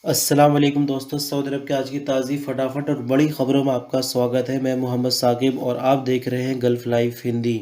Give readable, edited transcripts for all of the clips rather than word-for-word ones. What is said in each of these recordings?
अस्सलाम वालेकुम दोस्तों, सऊदी अरब की आज की ताज़ी फटाफट और बड़ी खबरों में आपका स्वागत है। मैं मोहम्मद साकिब और आप देख रहे हैं गल्फ लाइव हिंदी।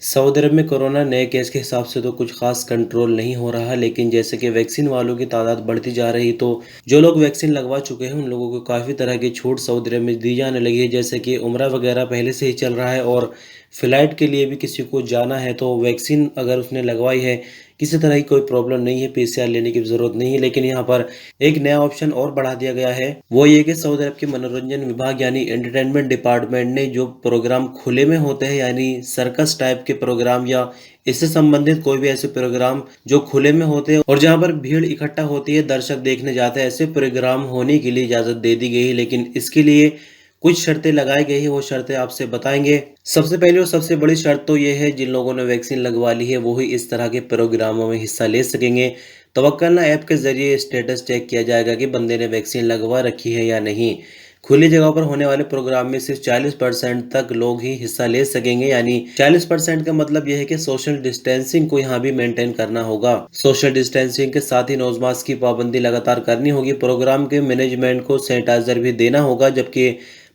सऊदी अरब में कोरोना नए केस के हिसाब से तो कुछ खास कंट्रोल नहीं हो रहा, लेकिन जैसे कि वैक्सीन वालों की तादाद बढ़ती जा रही, तो जो लोग वैक्सीन लगवा चुके हैं उन लोगों को काफ़ी तरह की छूट सऊदी अरब में दी जाने लगी है। जैसे कि उम्रा वगैरह पहले से ही चल रहा है, और फ़्लाइट के लिए भी किसी को जाना है तो वैक्सीन अगर उसने लगवाई है, किसी तरह की कोई प्रॉब्लम नहीं है, पीसीआर लेने की ज़रूरत नहीं है। लेकिन यहाँ पर एक नया ऑप्शन और बढ़ा दिया गया है, वो ये कि सऊदी अरब के मनोरंजन विभाग यानी एंटरटेनमेंट डिपार्टमेंट ने जो प्रोग्राम खुले में होते हैं, यानी सर्कस टाइप के प्रोग्राम या इससे संबंधित कोई भी ऐसे प्रोग्राम जो खुले में होते हैं और जहाँ पर भीड़ इकट्ठा होती है, दर्शक देखने जाते हैं, ऐसे प्रोग्राम होने के लिए इजाज़त दे दी गई है। लेकिन इसके लिए कुछ शर्तें लगाई गई है, वो शर्तें आपसे बताएंगे। सबसे पहले और सबसे बड़ी शर्त तो ये है, जिन लोगों ने वैक्सीन लगवा ली है वो ही इस तरह के प्रोग्रामों में हिस्सा ले सकेंगे। तवक्कलना ऐप के जरिए स्टेटस चेक किया जाएगा कि बंदे ने वैक्सीन लगवा रखी है या नहीं। खुली जगह पर होने वाले प्रोग्राम में सिर्फ 40% तक लोग ही हिस्सा ले सकेंगे, यानी 40% का मतलब यह है कि सोशल डिस्टेंसिंग को यहाँ भी मेंटेन करना होगा। सोशल डिस्टेंसिंग के साथ ही नोज मास्क की पाबंदी लगातार करनी होगी। प्रोग्राम के मैनेजमेंट को सैनिटाइजर भी देना होगा, जबकि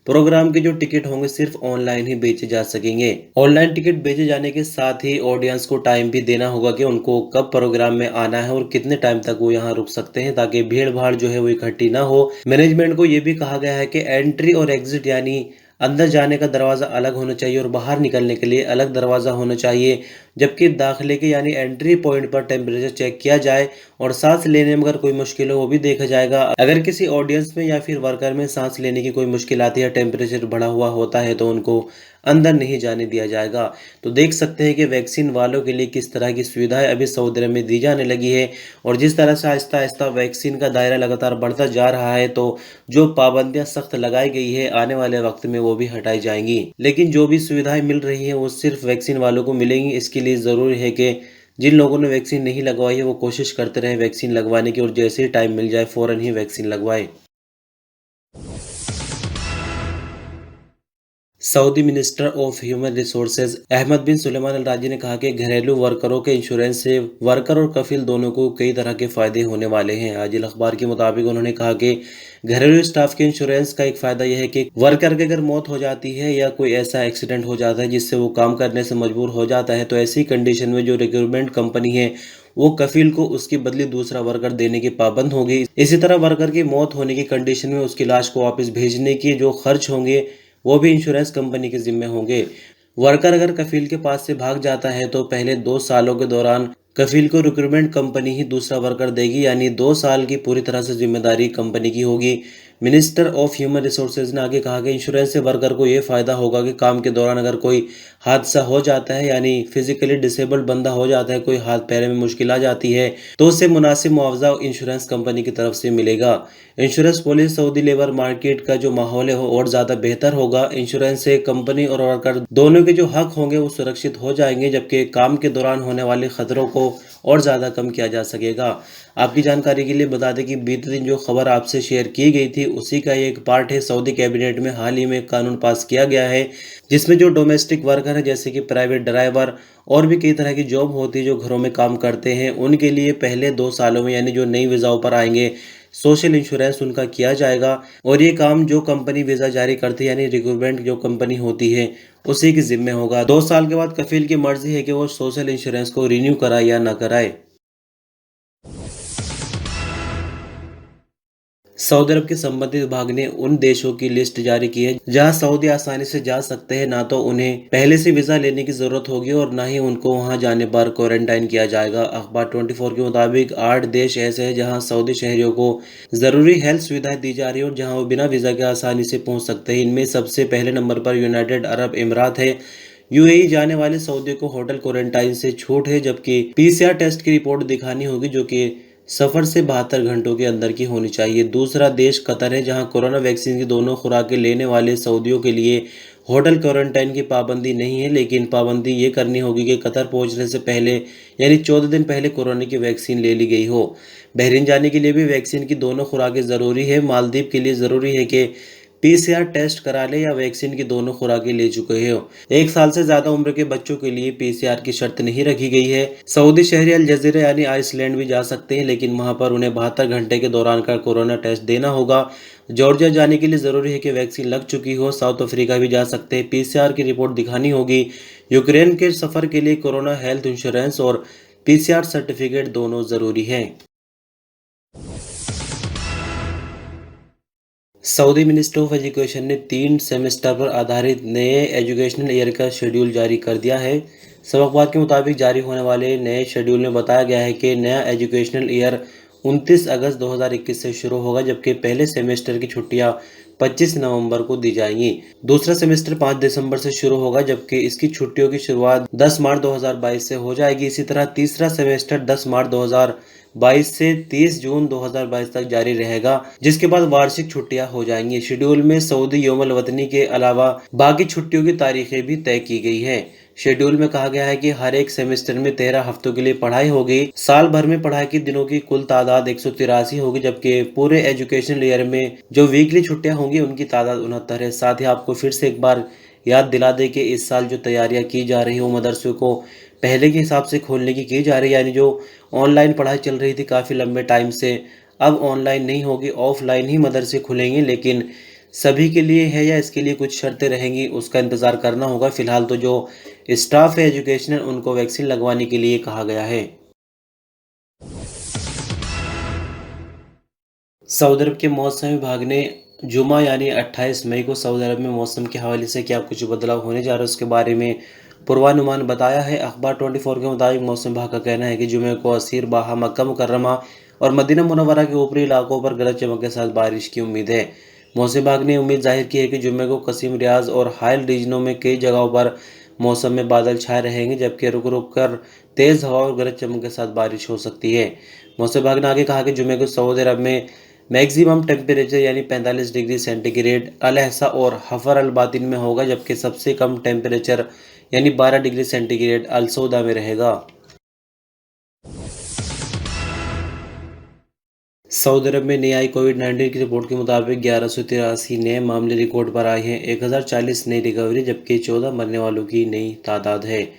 प्रोग्राम के जो टिकट होंगे सिर्फ ऑनलाइन ही बेचे जा सकेंगे। ऑनलाइन टिकट बेचे जाने के साथ ही ऑडियंस को टाइम भी देना होगा कि उनको कब प्रोग्राम में आना है और कितने टाइम तक वो यहाँ रुक सकते हैं, ताकि भीड़ भाड़ जो है वो इकट्ठी ना हो। मैनेजमेंट को ये भी कहा गया है कि एंट्री और एग्जिट यानी अंदर जाने का दरवाज़ा अलग होना चाहिए और बाहर निकलने के लिए अलग दरवाज़ा होना चाहिए। जबकि दाखिले के यानी एंट्री पॉइंट पर टेम्परेचर चेक किया जाए और सांस लेने में अगर कोई मुश्किल हो वो भी देखा जाएगा। अगर किसी ऑडियंस में या फिर वर्कर में सांस लेने की कोई मुश्किल आती है, टेम्परेचर बढ़ा हुआ होता है, तो उनको अंदर नहीं जाने दिया जाएगा। तो देख सकते हैं कि वैक्सीन वालों के लिए किस तरह की सुविधाएं अभी सऊदी अरब में दी जाने लगी है, और जिस तरह से आहिस्ता आहिस्ता वैक्सीन का दायरा लगातार बढ़ता जा रहा है, तो जो पाबंदियां सख्त लगाई गई है आने वाले वक्त में वो भी हटाई जाएंगी। लेकिन जो भी सुविधाएं मिल रही है वो सिर्फ वैक्सीन वालों को मिलेंगी। इसके लिए ज़रूरी है कि जिन लोगों ने वैक्सीन नहीं लगवाई है वो कोशिश करते रहे वैक्सीन लगवाने की, और जैसे ही टाइम मिल जाए फ़ौरन ही वैक्सीन लगवाए। Saudi minister of human resources Ahmed bin Sulaiman al Rajhi ने कहा कि घरेलू वर्करों के इंश्योरेंस से वर्कर और कफिल दोनों को कई तरह के फायदे होने वाले हैं। आजिल अखबार के मुताबिक उन्होंने कहा कि घरेलू स्टाफ के इंश्योरेंस का एक फायदा यह है कि वर्कर की अगर मौत हो जाती है या कोई ऐसा एक्सीडेंट हो जाता है जिससे वो काम करने से मजबूर हो जाता है, तो ऐसी कंडीशन में जो रिक्रूटमेंट कंपनी है वो कफील को उसकी बदली दूसरा वर्कर देने की पाबंद होगी। इसी तरह वर्कर की मौत होने की कंडीशन में उसकी लाश को वापस भेजने के जो खर्च होंगे वो भी इंश्योरेंस कंपनी के जिम्मे होंगे। वर्कर अगर कफील के पास से भाग जाता है तो पहले 2 सालों के दौरान कफील को रिक्रूटमेंट कंपनी ही दूसरा वर्कर देगी, यानी 2 साल की पूरी तरह से जिम्मेदारी कंपनी की होगी। मिनिस्टर ऑफ ह्यूमन रिसोर्सेज ने आगे कहा कि इंश्योरेंस से वर्कर को ये फायदा होगा कि काम के दौरान अगर कोई हादसा हो जाता है, यानी फिजिकली डिसेबल्ड बंदा हो जाता है, कोई हाथ पैर में मुश्किल आ जाती है, तो उसे मुनासिब मुआवजा इंश्योरेंस कंपनी की तरफ से मिलेगा। Insurance policy Saudi labour market का जो माहौल है वो और ज़्यादा बेहतर होगा। इंश्योरेंस से कंपनी और वर्कर दोनों के जो हक होंगे वो सुरक्षित हो जाएंगे, जबकि काम के दौरान होने वाले खतरों को और ज़्यादा कम किया जा सकेगा। आपकी जानकारी के लिए बता दें कि बीते दिन जो खबर आपसे शेयर की गई थी उसी का ये एक पार्ट है। सऊदी कैबिनेट में हाल ही में कानून पास किया गया है, जिसमें जो डोमेस्टिक वर्कर है जैसे कि प्राइवेट ड्राइवर और भी कई तरह की जॉब होती है जो घरों में काम करते हैं, उनके लिए पहले 2 सालों में यानी जो नई वीज़ाओं पर आएंगे सोशल इंश्योरेंस उनका किया जाएगा। और ये काम जो कंपनी वीज़ा जारी करती है यानी रिक्रूटमेंट जो कंपनी होती है उसी के जिम्मे होगा। 2 साल के बाद कफील की मर्जी है कि वो सोशल इंश्योरेंस को रिन्यू कराए या ना कराए। सऊदी अरब के संबंधित विभाग ने उन देशों की लिस्ट जारी की है जहां सऊदी आसानी से जा सकते हैं। ना तो उन्हें पहले से वीजा लेने की जरूरत होगी और ना ही उनको वहां जाने पर क्वारंटाइन किया जाएगा। अखबार 24 के मुताबिक 8 देश ऐसे हैं जहां सऊदी शहरियों को जरूरी हेल्थ सुविधाएं दी जा रही है और जहां वो बिना वीजा के आसानी से पहुंच सकते हैं। इनमें सबसे पहले नंबर पर यूनाइटेड अरब अमीरात है। यूएई जाने वाले सऊदी को होटल क्वारंटाइन से छूट है, जबकि पीसीआर टेस्ट की रिपोर्ट दिखानी होगी जो कि सफर से 72 घंटों के अंदर की होनी चाहिए। दूसरा देश कतर है, जहां कोरोना वैक्सीन की दोनों खुराकें लेने वाले सऊदियों के लिए होटल क्वारंटाइन की पाबंदी नहीं है, लेकिन पाबंदी ये करनी होगी कि कतर पहुंचने से पहले यानी 14 दिन पहले कोरोना की वैक्सीन ले ली गई हो। बहरीन जाने के लिए भी वैक्सीन की दोनों खुराकें ज़रूरी है। मालदीव के लिए ज़रूरी है कि पीसीआर टेस्ट करा ले या वैक्सीन की दोनों खुराकें ले चुके हो। 1 साल से ज्यादा उम्र के बच्चों के लिए पीसीआर की शर्त नहीं रखी गई है। सऊदी शहरी अल जजीरा यानी आइसलैंड भी जा सकते हैं, लेकिन वहां पर उन्हें 72 घंटे के दौरान का कोरोना टेस्ट देना होगा। जॉर्जिया जाने के लिए जरूरी है कि वैक्सीन लग चुकी हो। साउथ अफ्रीका भी जा सकते हैं, पीसीआर की रिपोर्ट दिखानी होगी। यूक्रेन के सफर के लिए कोरोना हेल्थ इंश्योरेंस और पीसीआर सर्टिफिकेट दोनों जरूरी है। सऊदी मिनिस्ट्री ऑफ एजुकेशन ने 3 सेमेस्टर पर आधारित नए एजुकेशनल ईयर का शेड्यूल जारी कर दिया है। सबकवार के मुताबिक जारी होने वाले नए शेड्यूल में बताया गया है कि नया एजुकेशनल ईयर 29 अगस्त 2021 से शुरू होगा, जबकि पहले सेमेस्टर की छुट्टियां 25 नवंबर को दी जाएंगी। दूसरा सेमेस्टर 5 दिसंबर से शुरू होगा, जबकि इसकी छुट्टियों की शुरुआत 10 मार्च 2022 से हो जाएगी। इसी तरह तीसरा सेमेस्टर 10 मार्च 2022 से 30 जून 2022 तक जारी रहेगा, जिसके बाद वार्षिक छुट्टियां हो जाएंगी। शेड्यूल में सऊदी यौमुल वतनी के अलावा बाकी छुट्टियों की तारीखें भी तय की गई है। शेड्यूल में कहा गया है कि हर एक सेमेस्टर में 13 हफ्तों के लिए पढ़ाई होगी। साल भर में पढ़ाई के दिनों की कुल तादाद 183 होगी, जबकि पूरे एजुकेशनल ईयर में जो वीकली छुट्टियां होंगी उनकी तादाद 69 है। साथ ही आपको फिर से एक बार याद दिला दे कि इस साल जो तैयारियां की जा रही हो मदरसों को पहले के हिसाब से खोलने की जा रही है, यानी जो ऑनलाइन पढ़ाई चल रही थी काफ़ी लंबे टाइम से, अब ऑनलाइन नहीं होगी, ऑफलाइन ही मदरसे खुलेंगे। लेकिन सभी के लिए है या इसके लिए कुछ शर्तें रहेंगी, उसका इंतज़ार करना होगा। फिलहाल तो जो स्टाफ है एजुकेशनल उनको वैक्सीन लगवाने के लिए कहा गया है। सऊदी अरब के मौसम विभाग ने जुमा यानी 28 मई को सऊदी अरब में मौसम के हवाले से क्या कुछ बदलाव होने जा रहा है उसके बारे में पूर्वानुमान बताया है। अखबार 24 के मुताबिक मौसम विभाग का कहना है कि जुमे को असीर, बाहा, मक्का मुकर्रमा और मदीना मुनव्वरा के ऊपरी इलाकों पर गरज चमक के साथ बारिश की उम्मीद है। मौसम विभाग ने उम्मीद जाहिर की है कि जुमे को कसीम, रियाज और हाइल रीजनों में कई जगहों पर मौसम में बादल छाए रहेंगे, जबकि रुक रुक कर तेज हवा और गरज चमक के साथ बारिश हो सकती है। मौसम विभाग ने आगे कहा कि जुमे को सऊदी अरब में मैक्सिमम टेम्परेचर यानी 45 डिग्री सेंटीग्रेड अल अहसा और हफर अल बातिन में होगा, जबकि सबसे कम टेम्परेचर यानी 12 डिग्री सेंटीग्रेड अल सौदा में रहेगा। सऊदी अरब में नई आई कोविड-19 की रिपोर्ट के मुताबिक 1183 नए मामले रिकॉर्ड पर आए हैं। 1040 नई रिकवरी, जबकि 14 मरने वालों की नई तादाद है।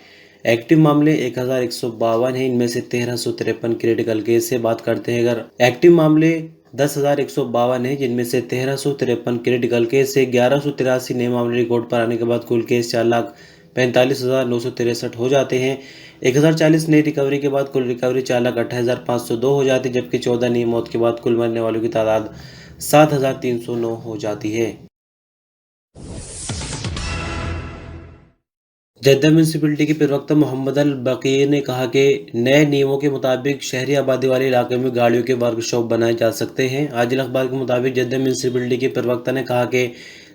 एक्टिव मामले 1152 हैं, इनमें से 1353 क्रिटिकल केस से बात करते हैं। अगर एक्टिव मामले 10,152 हैं, जिनमें से 1353 क्रिटिकल केस से 1183 नए मामले रिकॉर्ड पर आने के बाद कुल केस 4,45,963 हो जाते हैं। 1040 नई रिकवरी के बाद कुल रिकवरी 4,28,502 हो जाती है, जबकि 14 नई मौत के बाद कुल मरने वालों की तादाद 7,309 हो जाती है। जद्दा म्यूनसिपलिटी के प्रवक्ता मोहम्मद अल बकीर ने कहा कि नए नियमों के मुताबिक शहरी आबादी वाले इलाके में गाड़ियों के वर्कशॉप बनाए जा सकते हैं। आजिल अखबार के मुताबिक जद्दा म्यूनसिपलिटी के प्रवक्ता ने कहा कि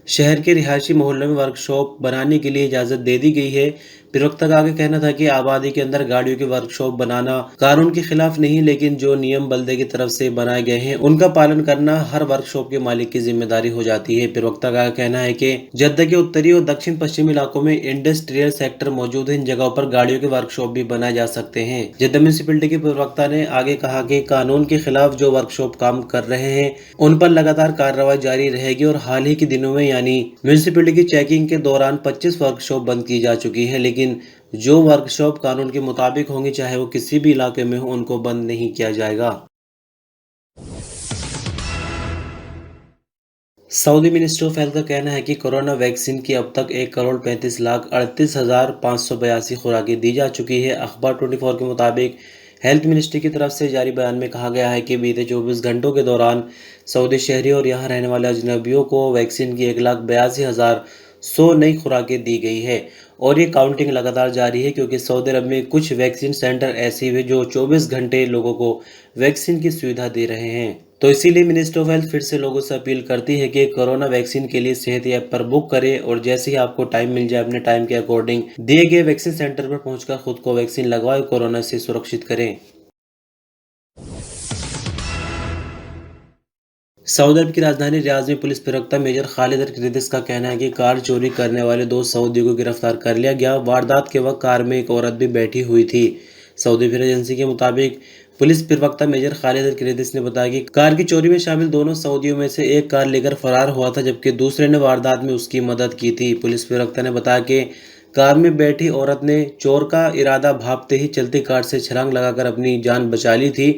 शहर के रिहायशी मोहल्लों में वर्कशॉप बनाने के लिए इजाज़त दे दी गई है। प्रवक्ता का आगे कहना था कि आबादी के अंदर गाड़ियों के वर्कशॉप बनाना कानून के खिलाफ नहीं, लेकिन जो नियम बल्दे की तरफ से बनाए गए हैं उनका पालन करना हर वर्कशॉप के मालिक की जिम्मेदारी हो जाती है। प्रवक्ता का कहना है कि जद्दा के उत्तरी और दक्षिण पश्चिमी इलाकों में इंडस्ट्रियल सेक्टर मौजूद है, इन जगहों पर गाड़ियों के वर्कशॉप भी बनाए जा सकते हैं। जद्दा म्यूनसिपलिटी के प्रवक्ता ने आगे कहा कि कानून के खिलाफ जो वर्कशॉप काम कर रहे हैं उन पर लगातार कार्रवाई जारी रहेगी और हाल ही के दिनों में यानी म्यूनसिपलिटी की चेकिंग के दौरान 25 वर्कशॉप बंद की जा चुकी है, लेकिन जो वर्कशॉप कानून के मुताबिक होंगी, चाहे वो किसी भी इलाके में हो, उनको बंद नहीं किया जाएगा। सऊदी मिनिस्ट्री ऑफ हेल्थ का कहना है कि कोरोना वैक्सीन की अब तक 1,35,38,582 खुराकें दी जा चुकी है। अखबार 24 के मुताबिक हेल्थ मिनिस्ट्री की तरफ से जारी बयान में कहा गया है कि बीते 24 घंटों के दौरान सऊदी शहरी और यहाँ रहने वाले अजनबियों को वैक्सीन की 1,82,100 नई खुराकें दी गई है और ये काउंटिंग लगातार जारी है, क्योंकि सऊदी अरब में कुछ वैक्सीन सेंटर ऐसे हुए जो 24 घंटे लोगों को वैक्सीन की सुविधा दे रहे हैं। तो इसीलिए मिनिस्ट्री ऑफ हेल्थ फिर से लोगों से अपील करती है कि कोरोना वैक्सीन के लिए सेहत ऐप पर बुक करें और जैसे ही आपको टाइम मिल जाए अपने टाइम के अकॉर्डिंग दिए गए वैक्सीन सेंटर पर पहुंचकर खुद को वैक्सीन लगवाएं, कोरोना से सुरक्षित करें। सऊदी अरब की राजधानी रियाद में पुलिस प्रवक्ता मेजर खालिद अल क्रिदिस का कहना है कि कार चोरी करने वाले 2 सऊदियों को गिरफ्तार कर लिया गया। वारदात के वक्त कार में एक औरत भी बैठी हुई थी। सऊदी प्रेस एजेंसी के मुताबिक पुलिस प्रवक्ता मेजर खालिद क्रेदिस ने बताया कि कार की चोरी में शामिल दोनों सऊदियों में से एक कार लेकर फरार हुआ था, जबकि दूसरे ने वारदात में उसकी मदद की थी। पुलिस प्रवक्ता ने बताया कि कार में बैठी औरत ने चोर का इरादा भांपते ही चलती कार से छलांग लगाकर अपनी जान बचा ली थी।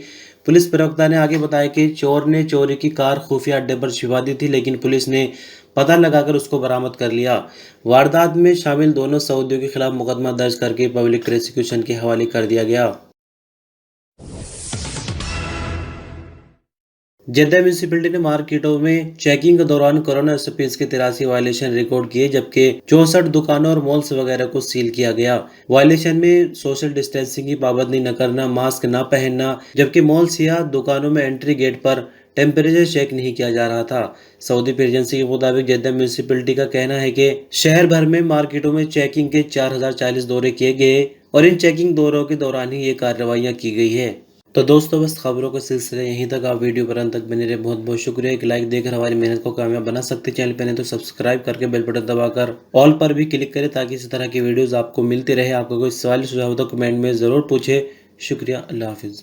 पुलिस प्रवक्ता ने आगे बताया कि चोर ने चोरी की कार खुफिया अड्डे पर छिपा दी थी, लेकिन पुलिस ने पता लगाकर उसको बरामद कर लिया। वारदात में शामिल दोनों सऊदियों के खिलाफ मुकदमा दर्ज करके पब्लिक प्रोसिक्यूशन के हवाले कर दिया गया। जेद्दा म्यूनिसिपैलिटी ने मार्केटों में चेकिंग के दौरान कोरोना एसओपीज के 83 वायलेशन रिकॉर्ड किए, जबकि 64 दुकानों और मॉल्स वगैरह को सील किया गया। वायलेशन में सोशल डिस्टेंसिंग की पाबंदी न करना, मास्क न पहनना, जबकि मॉल्स या दुकानों में एंट्री गेट पर टेम्परेचर चेक नहीं किया जा रहा था। सऊदी एजेंसी के मुताबिक जेद्दा म्यूनिसिपैलिटी का कहना है कि शहर भर में मार्केटों में चेकिंग के 4040 दौरे किए गए और इन चेकिंग दौरों के दौरान ही ये कार्रवाइयां की गई है। तो दोस्तों, बस खबरों का सिलसिला यहीं तक। आप वीडियो पर अंत तक बने रहे, बहुत बहुत शुक्रिया। एक लाइक देकर हमारी मेहनत को कामयाब बना सकते। चैनल पे नहीं तो सब्सक्राइब करके बेल बटन दबाकर ऑल पर भी क्लिक करें, ताकि इसी तरह की वीडियोस आपको मिलती रहे। आपका कोई सवाल सुझाव हो तो कमेंट में ज़रूर पूछे। शुक्रिया। अल्लाह हाफिज़।